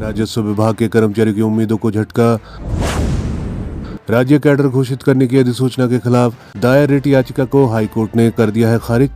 राजस्व विभाग के कर्मचारियों की उम्मीदों को झटका। राज्य कैडर घोषित करने की अधिसूचना के खिलाफ दायर रिट याचिका को हाईकोर्ट ने कर दिया है खारिज।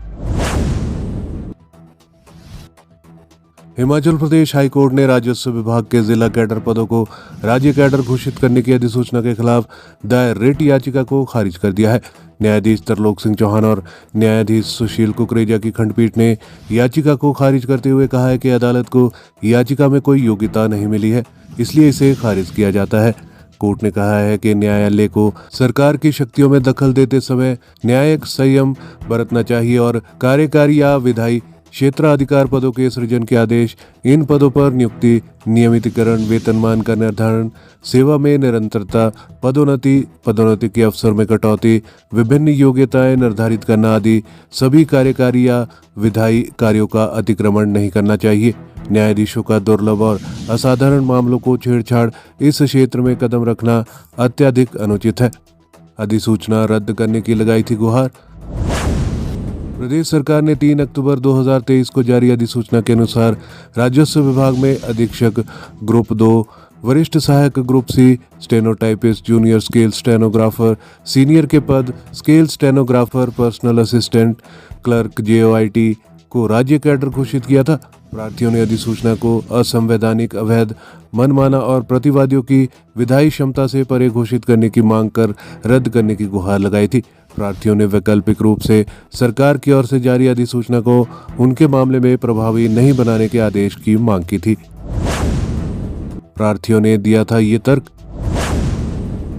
हिमाचल प्रदेश हाईकोर्ट ने राजस्व विभाग के जिला कैडर पदों को राज्य कैडर घोषित करने की अधिसूचना के खिलाफ दायर रिट याचिका को खारिज कर दिया है। न्यायाधीश तरलोक सिंह चौहान और न्यायाधीश सुशील कुकरेजा की खंडपीठ ने याचिका को खारिज करते हुए कहा है कि अदालत को याचिका में कोई योग्यता नहीं मिली है, इसलिए इसे खारिज किया जाता है। कोर्ट ने कहा है कि न्यायालय को सरकार की शक्तियों में दखल देते समय न्यायिक संयम बरतना चाहिए और कार्यकारी या विधायी क्षेत्राधिकार पदों के सृजन के आदेश, इन पदों पर नियुक्ति, नियमितीकरण, वेतनमान का निर्धारण, सेवा में निरंतरता, पदोन्नति के अवसर में कटौती, विभिन्न योग्यताएं निर्धारित करना आदि सभी कार्यकारी या विधायी कार्यों का अतिक्रमण नहीं करना चाहिए। न्यायाधीशों का दुर्लभ और असाधारण मामलों को छेड़छाड़ इस क्षेत्र में कदम रखना अत्यधिक अनुचित है। अधिसूचना रद्द करने की लगाई थी गुहार। प्रदेश सरकार ने 3 अक्टूबर 2023 को जारी अधिसूचना के अनुसार राजस्व विभाग में अधीक्षक ग्रुप 2, वरिष्ठ सहायक group C, stenotypist, junior scale stenographer, senior के पद, scale stenographer, personal assistant, clerk, JOIT को राज्य कैडर घोषित किया था। प्रार्थियों ने अधिसूचना को असंवैधानिक, अवैध, मनमाना और प्रतिवादियों की विधायी क्षमता से परे घोषित करने की मांग कर रद्द करने की गुहार लगाई थी। प्रार्थियों ने वैकल्पिक रूप से सरकार की ओर से जारी अधिसूचना को उनके मामले में प्रभावी नहीं बनाने के आदेश की मांग की थी। प्रार्थियों ने दिया था ये तर्क।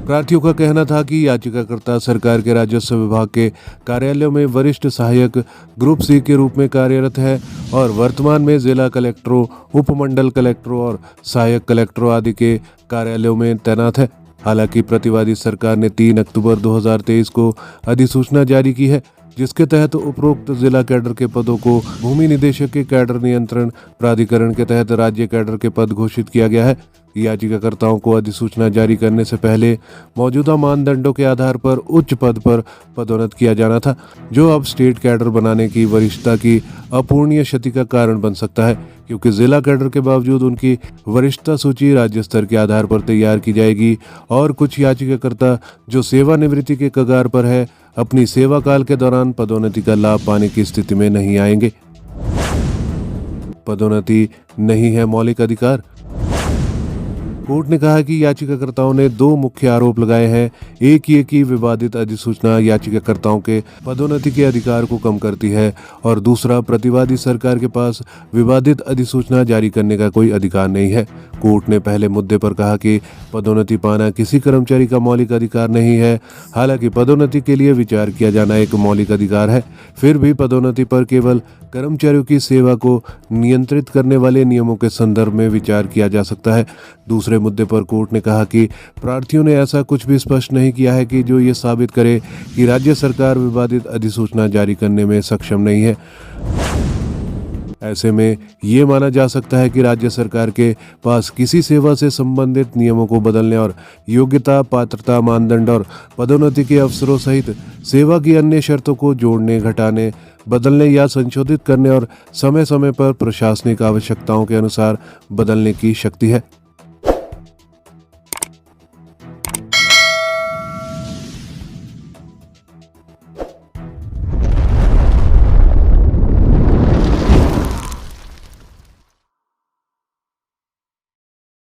प्रार्थियों का कहना था कि याचिकाकर्ता सरकार के राजस्व विभाग के कार्यालयों में वरिष्ठ सहायक ग्रुप सी के रूप में कार्यरत है और वर्तमान में जिला कलेक्टरों, उपमंडल कलेक्टरों और सहायक कलेक्टरों आदि के कार्यालयों में तैनात है। हालांकि प्रतिवादी सरकार ने 3 अक्टूबर 2023 को अधिसूचना जारी की है, जिसके तहत उपरोक्त जिला कैडर के पदों को भूमि निदेशक के कैडर नियंत्रण प्राधिकरण के तहत राज्य कैडर के पद घोषित किया गया है। याचिकाकर्ताओं को अधिसूचना जारी करने से पहले मौजूदा मानदंडों के आधार पर उच्च पद पर पदोन्नत किया जाना था, जो अब स्टेट कैडर बनाने की वरिष्ठता की अपूर्णीय क्षति का कारण बन सकता है, क्योंकि जिला कैडर के बावजूद उनकी वरिष्ठता सूची राज्य स्तर के आधार पर तैयार की जाएगी और कुछ याचिकाकर्ता जो सेवानिवृत्ति के कगार पर है, अपनी सेवा काल के दौरान पदोन्नति का लाभ पाने की स्थिति में नहीं आएंगे। पदोन्नति नहीं है मौलिक अधिकार। कोर्ट ने कहा कि याचिकाकर्ताओं ने 2 मुख्य आरोप लगाए हैं। एक ये कि विवादित अधिसूचना याचिकाकर्ताओं के पदोन्नति के अधिकार को कम करती है और दूसरा, प्रतिवादी सरकार के पास विवादित अधिसूचना जारी करने का कोई अधिकार नहीं है। कोर्ट ने पहले मुद्दे पर कहा कि पदोन्नति पाना किसी कर्मचारी का मौलिक अधिकार नहीं है। हालांकि पदोन्नति के लिए विचार किया जाना एक मौलिक अधिकार है। फिर भी पदोन्नति पर केवल कर्मचारियों की सेवा को नियंत्रित करने वाले नियमों के संदर्भ में विचार किया जा सकता है। दूसरे मुद्दे पर कोर्ट ने कहा कि प्रार्थियों ने ऐसा कुछ भी स्पष्ट नहीं किया है कि जो ये साबित करे कि राज्य सरकार विवादित अधिसूचना जारी करने में सक्षम नहीं है। ऐसे में ये माना जा सकता है कि राज्य सरकार के पास किसी सेवा से संबंधित नियमों को बदलने और योग्यता, पात्रता, मानदंड और पदोन्नति के अवसरों सहित सेवा की अन्य शर्तों को जोड़ने, घटाने, बदलने या संशोधित करने और समय समय पर प्रशासनिक आवश्यकताओं के अनुसार बदलने की शक्ति है।